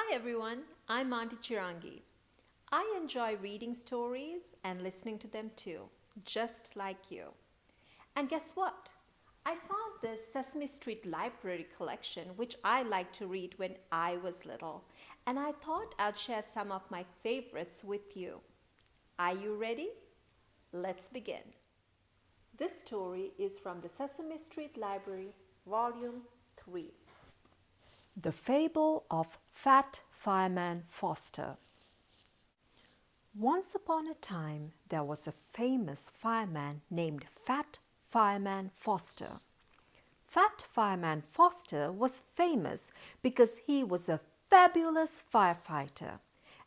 Hi everyone, I'm Aunty Chirangee. I enjoy reading stories and listening to them too, just like you. And guess what? I found this Sesame Street Library collection which I liked to read when I was little, and I thought I'd share some of my favorites with you. Are you ready? Let's begin. This story is from the Sesame Street Library, Volume 3. The Fable of Fat Fireman Foster. Once upon a time, there was a famous fireman named Fat Fireman Foster. Fat Fireman Foster was famous because he was a fabulous firefighter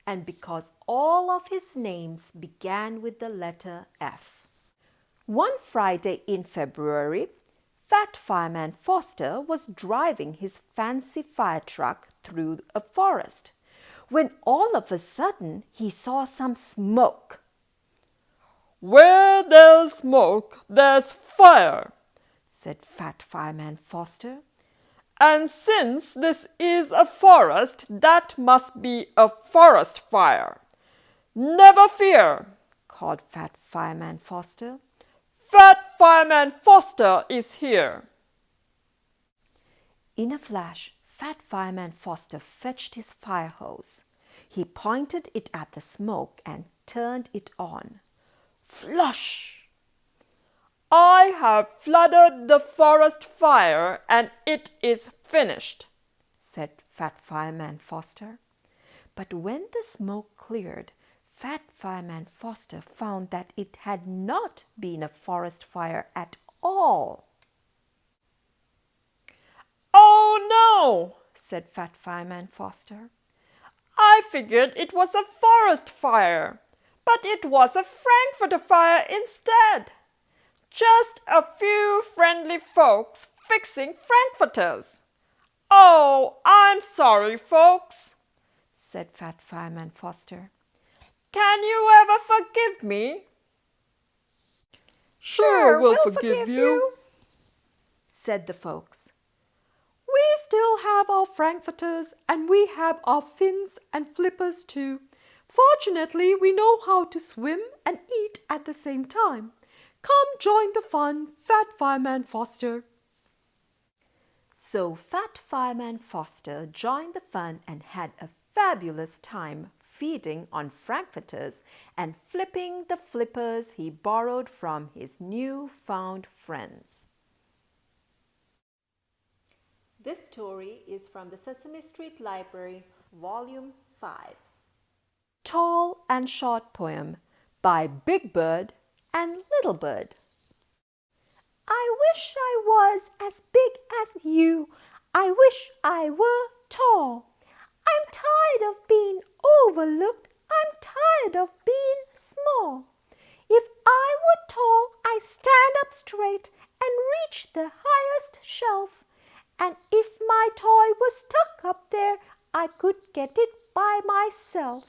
and because all of his names began with the letter F. One Friday in February, Fat Fireman Foster was driving his fancy fire truck through a forest when all of a sudden he saw some smoke. "Where there's smoke, there's fire," said Fat Fireman Foster. "And since this is a forest, that must be a forest fire." "Never fear," called Fat Fireman Foster. "Fat Fireman Foster is here." In a flash, Fat Fireman Foster fetched his fire hose. He pointed it at the smoke and turned it on. Flush! "I have flooded the forest fire and it is finished," said Fat Fireman Foster. But when the smoke cleared, Fat Fireman Foster found that it had not been a forest fire at all. "Oh no," said Fat Fireman Foster. "I figured it was a forest fire, but it was a Frankfurter fire instead. Just a few friendly folks fixing Frankfurters. Oh, I'm sorry, folks," said Fat Fireman Foster. "Can you ever forgive me?" "Sure, we'll forgive you," said the folks. "We still have our Frankfurters and we have our fins and flippers too. Fortunately, we know how to swim and eat at the same time. Come join the fun, Fat Fireman Foster." So Fat Fireman Foster joined the fun and had a fabulous time feeding on Frankfurters and flipping the flippers he borrowed from his new-found friends. This story is from the Sesame Street Library, Volume 5. Tall and Short Poem by Big Bird and Little Bird. I wish I was as big as you. I wish I were tall. I'm tired of being overlooked. I'm tired of being small. If I were tall, I'd stand up straight and reach the highest shelf. And if my toy was stuck up there, I could get it by myself.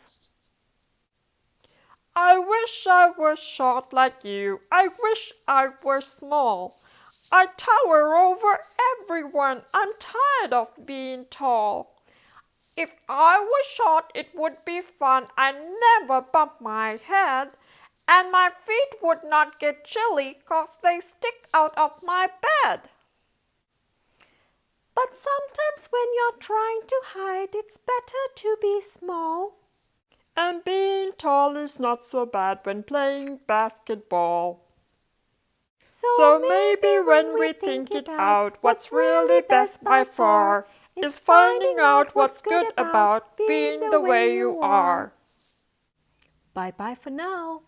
"I wish I were short like you. I wish I were small. I tower over everyone. I'm tired of being tall. If I were short, it would be fun. I never bump my head, and my feet would not get chilly 'cause they stick out of my bed." But sometimes when you're trying to hide, it's better to be small. "And being tall is not so bad when playing basketball. So maybe when we think it out, what's really best by far is finding out what's good about being the way you are." Bye-bye for now.